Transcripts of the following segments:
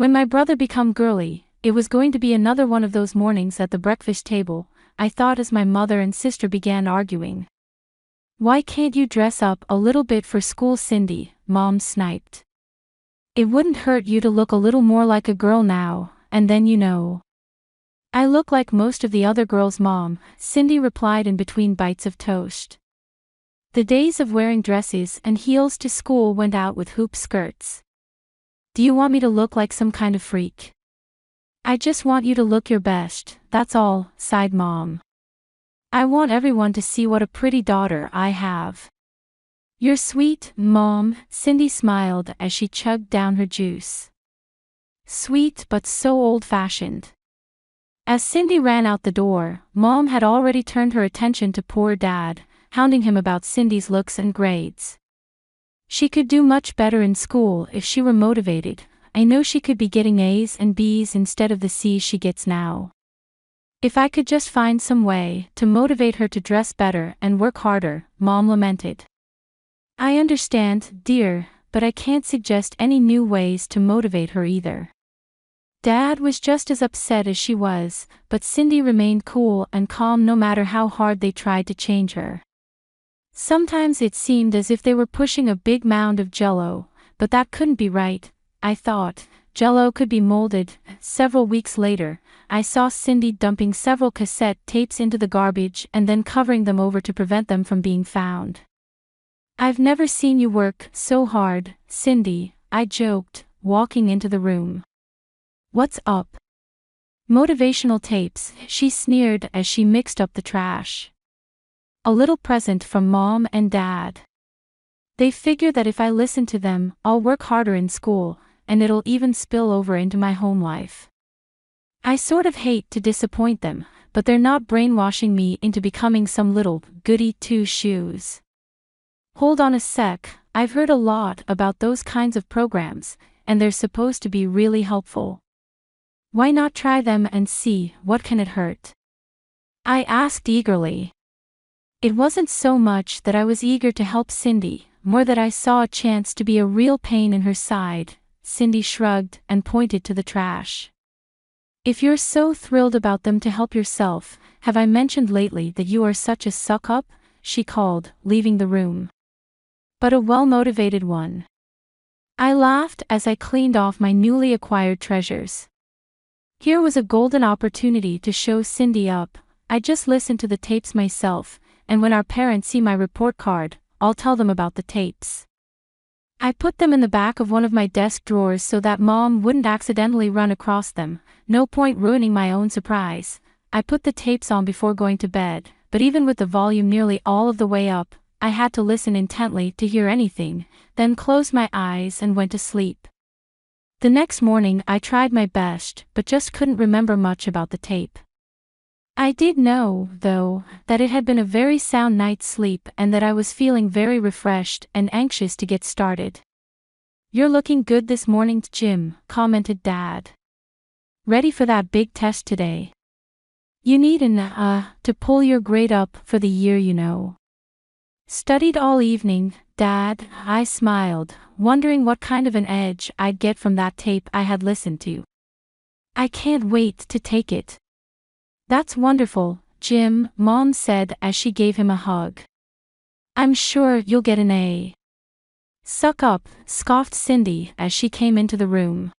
When my brother became girly, it was going to be another one of those mornings at the breakfast table, I thought as my mother and sister began arguing. "Why can't you dress up a little bit for school, Cindy?" Mom sniped. "It wouldn't hurt you to look a little more like a girl now, and then I look like most of the other girls, Mom," Cindy replied in between bites of toast. The days of wearing dresses and heels to school went out with hoop skirts. "Do you want me to look like some kind of freak?" "I just want you to look your best, that's all," sighed Mom. "I want everyone to see what a pretty daughter I have." "You're sweet, Mom," Cindy smiled as she chugged down her juice. Sweet but so old-fashioned. As Cindy ran out the door, Mom had already turned her attention to poor Dad, hounding him about Cindy's looks and grades. She could do much better in school if she were motivated. I know she could be getting A's and B's instead of the C's she gets now. If I could just find some way to motivate her to dress better and work harder, Mom lamented. "I understand, dear, but I can't suggest any new ways to motivate her either." Dad was just as upset as she was, but Cindy remained cool and calm no matter how hard they tried to change her. Sometimes it seemed as if they were pushing a big mound of jello, but that couldn't be right, I thought. Jello could be molded. Several weeks later, I saw Cindy dumping several cassette tapes into the garbage and then covering them over to prevent them from being found. "I've never seen you work so hard, Cindy," I joked, walking into the room. "What's up?" "Motivational tapes," she sneered as she mixed up the trash. "A little present from Mom and Dad. They figure that if I listen to them, I'll work harder in school, and it'll even spill over into my home life. I sort of hate to disappoint them, but they're not brainwashing me into becoming some little goody two-shoes." "Hold on a sec, I've heard a lot about those kinds of programs, and they're supposed to be really helpful. Why not try them and see, what can it hurt?" I asked eagerly. It wasn't so much that I was eager to help Cindy, more that I saw a chance to be a real pain in her side. Cindy shrugged and pointed to the trash. "If you're so thrilled about them to help yourself, have I mentioned lately that you are such a suck-up?" she called, leaving the room. "But a well-motivated one." I laughed as I cleaned off my newly acquired treasures. Here was a golden opportunity to show Cindy up. I just listened to the tapes myself, and when our parents see my report card, I'll tell them about the tapes. I put them in the back of one of my desk drawers so that Mom wouldn't accidentally run across them. No point ruining my own surprise. I put the tapes on before going to bed, but even with the volume nearly all of the way up, I had to listen intently to hear anything, then closed my eyes and went to sleep. The next morning I tried my best, but just couldn't remember much about the tape. I did know, though, that it had been a very sound night's sleep and that I was feeling very refreshed and anxious to get started. "You're looking good this morning, Jim," commented Dad. "Ready for that big test today? You need to pull your grade up for the year. Studied all evening, Dad," I smiled, wondering what kind of an edge I'd get from that tape I had listened to. "I can't wait to take it." "That's wonderful, Jim," Mom said as she gave him a hug. "I'm sure you'll get an A." "Suck up," scoffed Cindy as she came into the room.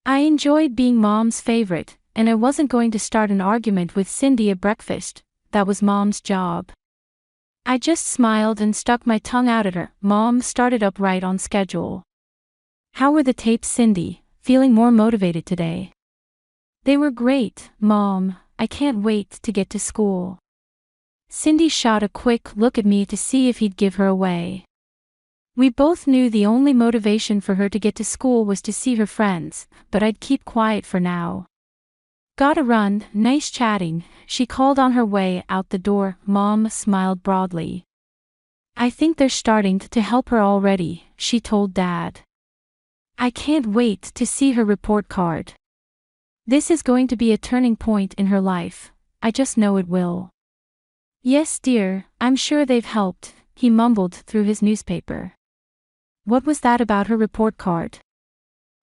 I enjoyed being Mom's favorite, and I wasn't going to start an argument with Cindy at breakfast. That was Mom's job. I just smiled and stuck my tongue out at her. Mom started up right on schedule. "How were the tapes, Cindy? Feeling more motivated today?" "They were great, Mom. I can't wait to get to school." Cindy shot a quick look at me to see if he'd give her away. We both knew the only motivation for her to get to school was to see her friends, but I'd keep quiet for now. "Gotta run, nice chatting," she called on her way out the door. Mom smiled broadly. "I think they're starting to help her already," she told Dad. "I can't wait to see her report card. This is going to be a turning point in her life. I just know it will." "Yes, dear, I'm sure they've helped," he mumbled through his newspaper. "What was that about her report card?"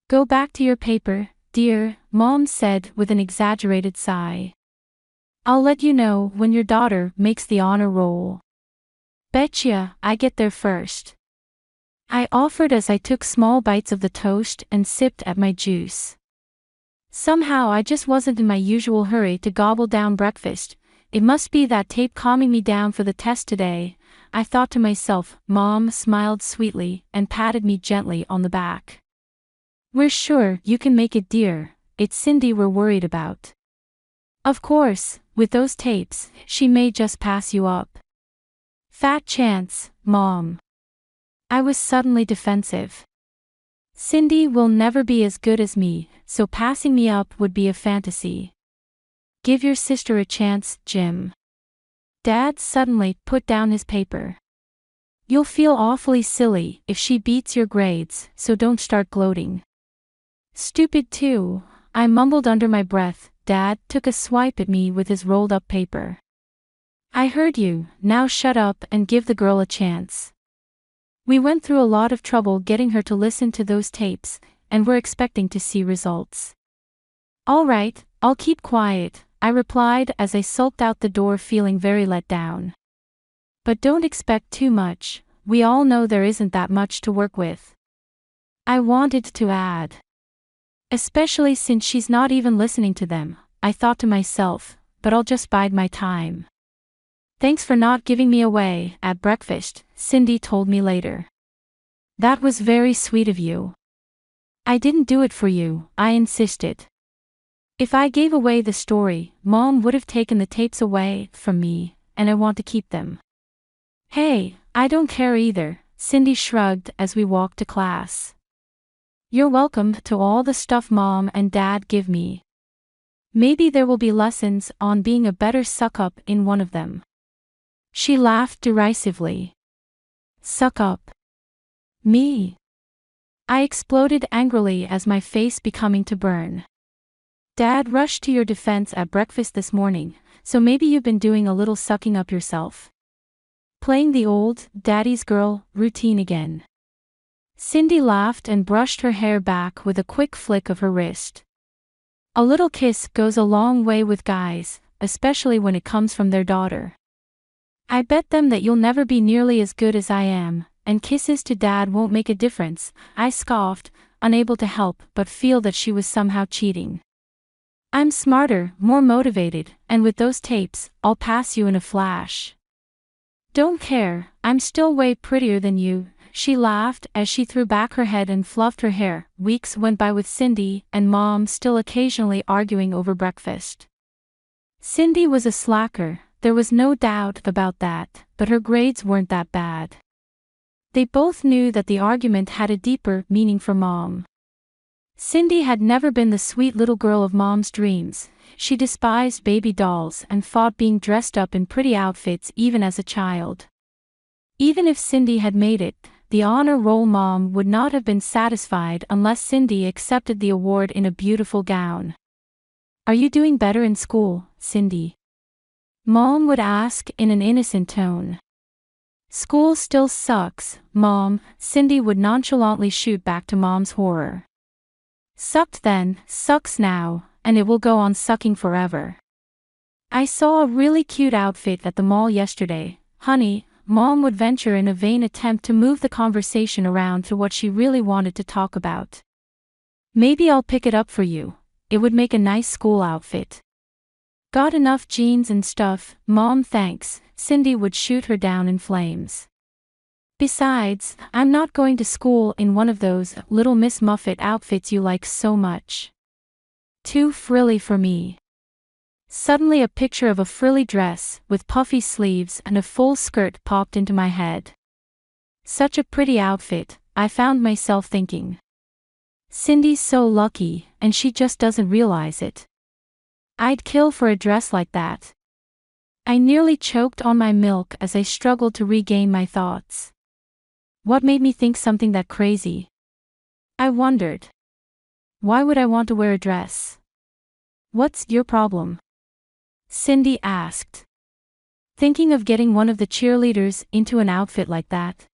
Go back to your paper, dear, Mom said with an exaggerated sigh. I'll let you know when your daughter makes the honor roll. Betcha, I get there first. I offered as I took small bites of the toast and sipped at my juice. Somehow I just wasn't in my usual hurry to gobble down breakfast. It must be that tape calming me down for the test today, I thought to myself. Mom smiled sweetly and patted me gently on the back. We're sure you can make it, dear. It's Cindy we're worried about. Of course, with those tapes, she may just pass you up. Fat chance, Mom. I was suddenly defensive. Cindy will never be as good as me, so passing me up would be a fantasy. Give your sister a chance, Jim. Dad suddenly put down his paper. You'll feel awfully silly if she beats your grades, so don't start gloating. Stupid too, I mumbled under my breath. Dad took a swipe at me with his rolled-up paper. I heard you, now shut up and give the girl a chance. We went through a lot of trouble getting her to listen to those tapes, and we're expecting to see results. All right, I'll keep quiet, I replied as I sulked out the door feeling very let down. But don't expect too much, we all know there isn't that much to work with. I wanted to add. Especially since she's not even listening to them, I thought to myself, but I'll just bide my time. Thanks for not giving me away at breakfast, Cindy told me later. That was very sweet of you. I didn't do it for you, I insisted. If I gave away the story, Mom would have taken the tapes away from me, and I want to keep them. Hey, I don't care either, Cindy shrugged as we walked to class. You're welcome to all the stuff Mom and Dad give me. Maybe there will be lessons on being a better suck-up in one of them. She laughed derisively. Suck up. Me? I exploded angrily as my face becoming to burn. Dad rushed to your defense at breakfast this morning, so maybe you've been doing a little sucking up yourself. Playing the old, daddy's girl, routine again. Cindy laughed and brushed her hair back with a quick flick of her wrist. A little kiss goes a long way with guys, especially when it comes from their daughter. I bet them that you'll never be nearly as good as I am, and kisses to Dad won't make a difference, I scoffed, unable to help but feel that she was somehow cheating. I'm smarter, more motivated, and with those tapes, I'll pass you in a flash. Don't care, I'm still way prettier than you, she laughed as she threw back her head and fluffed her hair. Weeks went by with Cindy and Mom still occasionally arguing over breakfast. Cindy was a slacker, there was no doubt about that, but her grades weren't that bad. They both knew that the argument had a deeper meaning for Mom. Cindy had never been the sweet little girl of Mom's dreams. She despised baby dolls and fought being dressed up in pretty outfits even as a child. Even if Cindy had made it, the honor roll Mom would not have been satisfied unless Cindy accepted the award in a beautiful gown. Are you doing better in school, Cindy? Mom would ask in an innocent tone. School still sucks, Mom, Cindy would nonchalantly shoot back to Mom's horror. Sucked then, sucks now, and it will go on sucking forever. I saw a really cute outfit at the mall yesterday, honey, Mom would venture in a vain attempt to move the conversation around to what she really wanted to talk about. Maybe I'll pick it up for you, it would make a nice school outfit. Got enough jeans and stuff, Mom thanks, Cindy would shoot her down in flames. Besides, I'm not going to school in one of those Little Miss Muffet outfits you like so much. Too frilly for me. Suddenly a picture of a frilly dress, with puffy sleeves and a full skirt popped into my head. Such a pretty outfit, I found myself thinking. Cindy's so lucky, and she just doesn't realize it. I'd kill for a dress like that. I nearly choked on my milk as I struggled to regain my thoughts. What made me think something that crazy? I wondered. Why would I want to wear a dress? What's your problem? Cindy asked. Thinking of getting one of the cheerleaders into an outfit like that?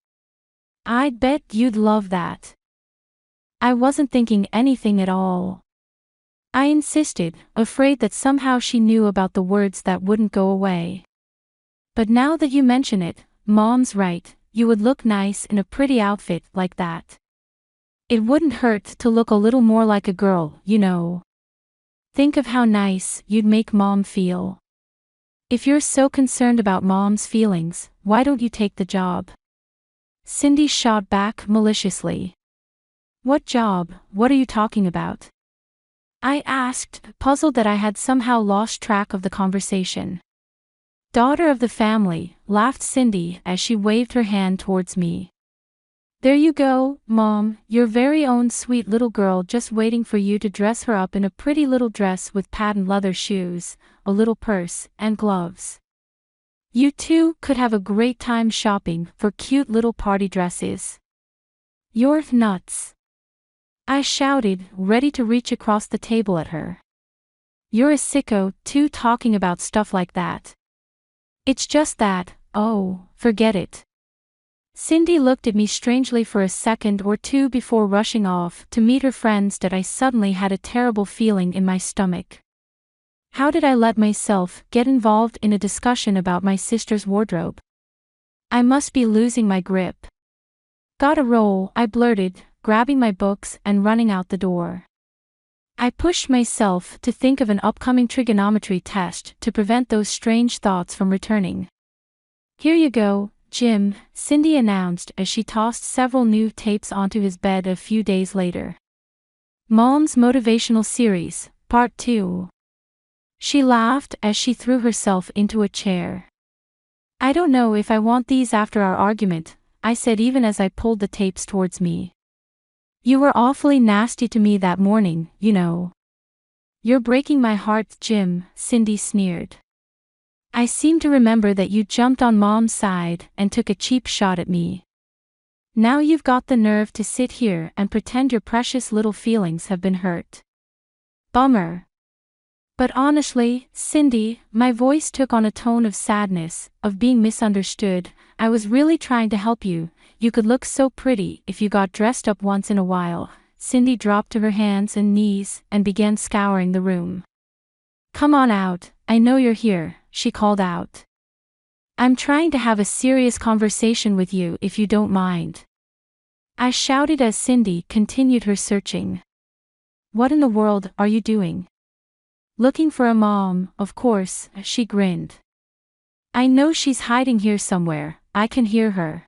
I'd bet you'd love that. I wasn't thinking anything at all. I insisted, afraid that somehow she knew about the words that wouldn't go away. But now that you mention it, Mom's right, you would look nice in a pretty outfit like that. It wouldn't hurt to look a little more like a girl, you know. Think of how nice you'd make Mom feel. If you're so concerned about Mom's feelings, why don't you take the job? Cindy shot back maliciously. What job? What are you talking about? I asked, puzzled that I had somehow lost track of the conversation. Daughter of the family, laughed Cindy as she waved her hand towards me. There you go, Mom, your very own sweet little girl just waiting for you to dress her up in a pretty little dress with patent leather shoes, a little purse, and gloves. You two could have a great time shopping for cute little party dresses. You're nuts. I shouted, ready to reach across the table at her. You're a sicko, too, talking about stuff like that. It's just that, oh, forget it. Cindy looked at me strangely for a second or two before rushing off to meet her friends. That I suddenly had a terrible feeling in my stomach. How did I let myself get involved in a discussion about my sister's wardrobe? I must be losing my grip. Gotta roll, I blurted, grabbing my books and running out the door. I pushed myself to think of an upcoming trigonometry test to prevent those strange thoughts from returning. Here you go, Jim, Cindy announced as she tossed several new tapes onto his bed a few days later. Mom's Motivational Series, Part 2. She laughed as she threw herself into a chair. I don't know if I want these after our argument, I said even as I pulled the tapes towards me. You were awfully nasty to me that morning, you know. You're breaking my heart, Jim, Cindy sneered. I seem to remember that you jumped on Mom's side and took a cheap shot at me. Now you've got the nerve to sit here and pretend your precious little feelings have been hurt. Bummer. But honestly, Cindy, my voice took on a tone of sadness, of being misunderstood. I was really trying to help you. You could look so pretty if you got dressed up once in a while. Cindy dropped to her hands and knees and began scouring the room. Come on out, I know you're here, she called out. I'm trying to have a serious conversation with you if you don't mind. I shouted as Cindy continued her searching. What in the world are you doing? Looking for a mom, of course, she grinned. I know she's hiding here somewhere, I can hear her.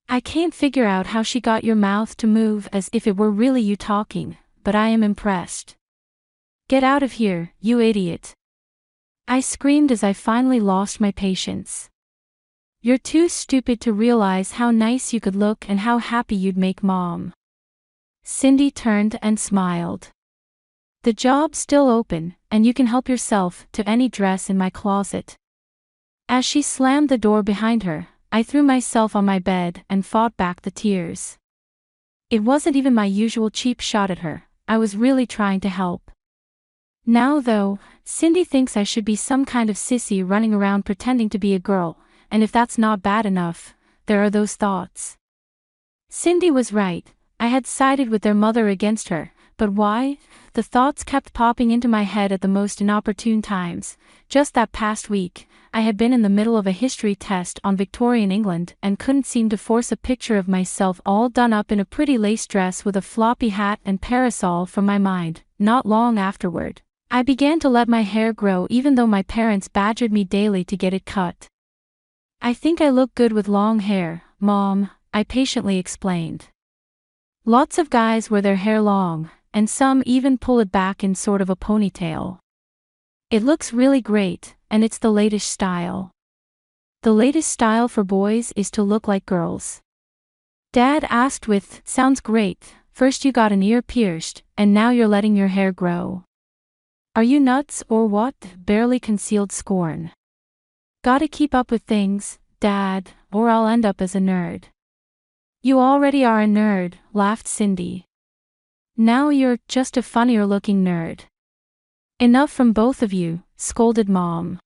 I can't figure out how she got your mouth to move as if it were really you talking, but I am impressed. Get out of here, you idiot. I screamed as I finally lost my patience. You're too stupid to realize how nice you could look and how happy you'd make Mom. Cindy turned and smiled. The job's still open, and you can help yourself to any dress in my closet. As she slammed the door behind her, I threw myself on my bed and fought back the tears. It wasn't even my usual cheap shot at her, I was really trying to help. Now though, Cindy thinks I should be some kind of sissy running around pretending to be a girl, and if that's not bad enough, there are those thoughts. Cindy was right, I had sided with their mother against her, but why? The thoughts kept popping into my head at the most inopportune times. Just that past week, I had been in the middle of a history test on Victorian England and couldn't seem to force a picture of myself all done up in a pretty lace dress with a floppy hat and parasol from my mind. Not long afterward, I began to let my hair grow even though my parents badgered me daily to get it cut. I think I look good with long hair, Mom, I patiently explained. Lots of guys wear their hair long, and some even pull it back in sort of a ponytail. It looks really great, and it's the latest style. The latest style for boys is to look like girls. Dad asked with, sounds great, first you got an ear pierced, and now you're letting your hair grow. Are you nuts or what? Barely concealed scorn. Gotta keep up with things, Dad, or I'll end up as a nerd. You already are a nerd, laughed Cindy. Now you're just a funnier looking nerd. Enough from both of you, scolded Mom.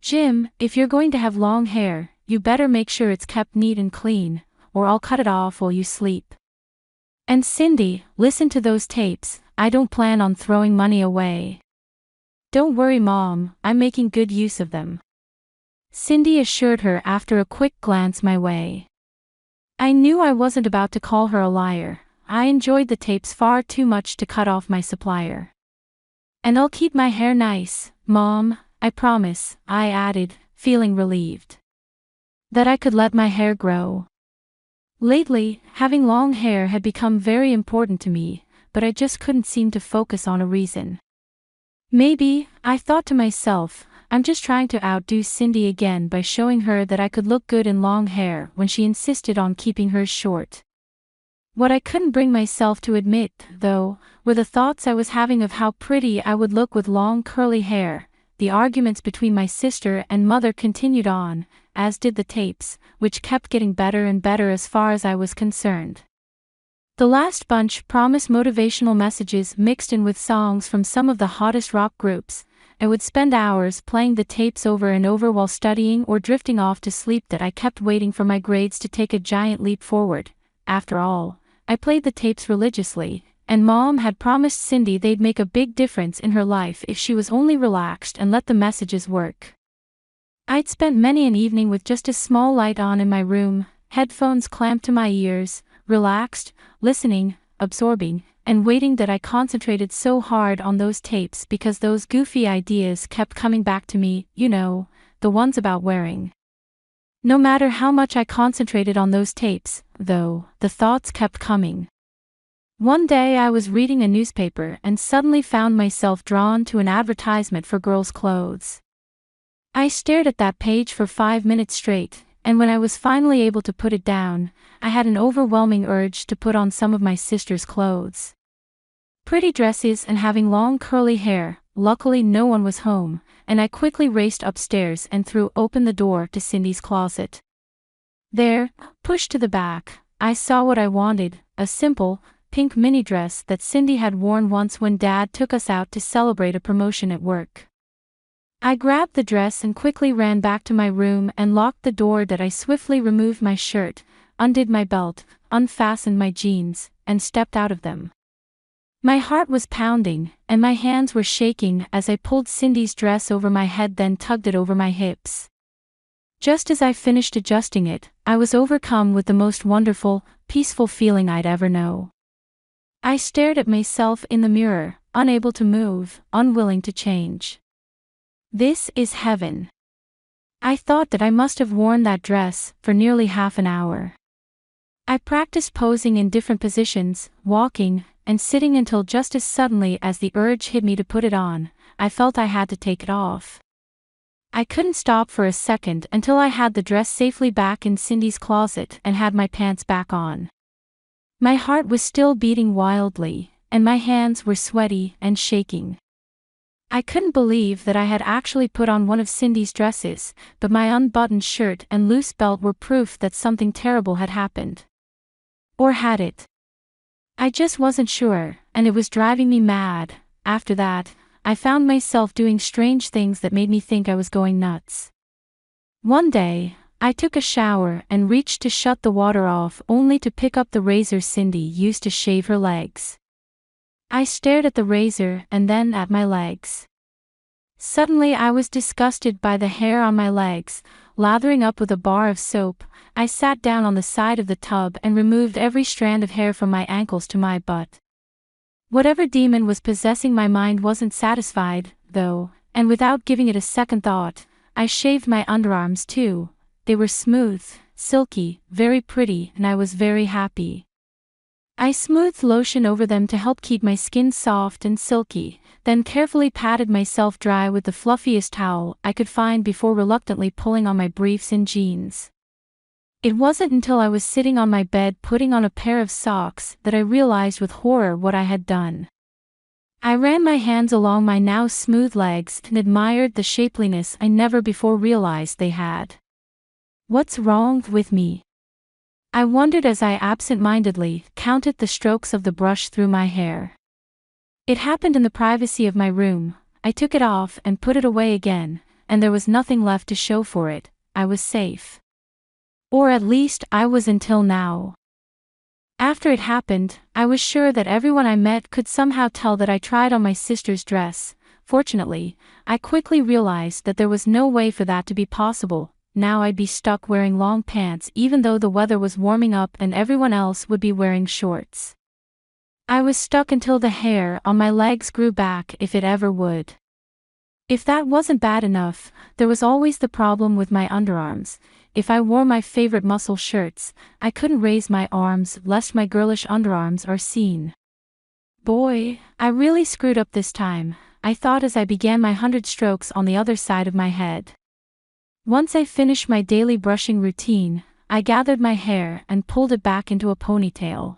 Jim, if you're going to have long hair, you better make sure it's kept neat and clean, or I'll cut it off while you sleep. And Cindy, listen to those tapes, I don't plan on throwing money away. Don't worry, Mom, I'm making good use of them. Cindy assured her after a quick glance my way. I knew I wasn't about to call her a liar. I enjoyed the tapes far too much to cut off my supplier. And I'll keep my hair nice, Mom, I promise, I added, feeling relieved that I could let my hair grow. Lately, having long hair had become very important to me, but I just couldn't seem to focus on a reason. Maybe, I thought to myself, I'm just trying to outdo Cindy again by showing her that I could look good in long hair when she insisted on keeping hers short. What I couldn't bring myself to admit, though, were the thoughts I was having of how pretty I would look with long curly hair. The arguments between my sister and mother continued on, as did the tapes, which kept getting better and better as far as I was concerned. The last bunch promised motivational messages mixed in with songs from some of the hottest rock groups. I would spend hours playing the tapes over and over while studying or drifting off to sleep that I kept waiting for my grades to take a giant leap forward. After all, I played the tapes religiously, and Mom had promised Cindy they'd make a big difference in her life if she was only relaxed and let the messages work. I'd spent many an evening with just a small light on in my room, headphones clamped to my ears, relaxed, listening, absorbing, and waiting that I concentrated so hard on those tapes because those goofy ideas kept coming back to me, you know, the ones about wearing. No matter how much I concentrated on those tapes, though, the thoughts kept coming. One day I was reading a newspaper and suddenly found myself drawn to an advertisement for girls' clothes. I stared at that page for 5 minutes straight, and when I was finally able to put it down, I had an overwhelming urge to put on some of my sister's clothes. Pretty dresses and having long curly hair. Luckily no one was home, and I quickly raced upstairs and threw open the door to Cindy's closet. There, pushed to the back, I saw what I wanted, a simple, pink mini dress that Cindy had worn once when Dad took us out to celebrate a promotion at work. I grabbed the dress and quickly ran back to my room and locked the door. That I swiftly removed my shirt, undid my belt, unfastened my jeans, and stepped out of them. My heart was pounding, and my hands were shaking as I pulled Cindy's dress over my head then tugged it over my hips. Just as I finished adjusting it, I was overcome with the most wonderful, peaceful feeling I'd ever known. I stared at myself in the mirror, unable to move, unwilling to change. This is heaven. I thought that I must have worn that dress for nearly half an hour. I practiced posing in different positions, walking, and sitting until just as suddenly as the urge hit me to put it on, I felt I had to take it off. I couldn't stop for a second until I had the dress safely back in Cindy's closet and had my pants back on. My heart was still beating wildly, and my hands were sweaty and shaking. I couldn't believe that I had actually put on one of Cindy's dresses, but my unbuttoned shirt and loose belt were proof that something terrible had happened. Or had it? I just wasn't sure, and it was driving me mad. After that, I found myself doing strange things that made me think I was going nuts. One day, I took a shower and reached to shut the water off only to pick up the razor Cindy used to shave her legs. I stared at the razor and then at my legs. Suddenly I was disgusted by the hair on my legs. Lathering up with a bar of soap, I sat down on the side of the tub and removed every strand of hair from my ankles to my butt. Whatever demon was possessing my mind wasn't satisfied, though, and without giving it a second thought, I shaved my underarms too. They were smooth, silky, very pretty, and I was very happy. I smoothed lotion over them to help keep my skin soft and silky, then carefully patted myself dry with the fluffiest towel I could find before reluctantly pulling on my briefs and jeans. It wasn't until I was sitting on my bed putting on a pair of socks that I realized with horror what I had done. I ran my hands along my now smooth legs and admired the shapeliness I never before realized they had. What's wrong with me? I wondered as I absent-mindedly counted the strokes of the brush through my hair. It happened in the privacy of my room. I took it off and put it away again, and there was nothing left to show for it. I was safe. Or at least I was until now. After it happened, I was sure that everyone I met could somehow tell that I tried on my sister's dress. Fortunately, I quickly realized that there was no way for that to be possible. Now I'd be stuck wearing long pants even though the weather was warming up and everyone else would be wearing shorts. I was stuck until the hair on my legs grew back, if it ever would. If that wasn't bad enough, there was always the problem with my underarms. If I wore my favorite muscle shirts, I couldn't raise my arms lest my girlish underarms are seen. Boy, I really screwed up this time, I thought as I began my 100 strokes on the other side of my head. Once I finished my daily brushing routine, I gathered my hair and pulled it back into a ponytail.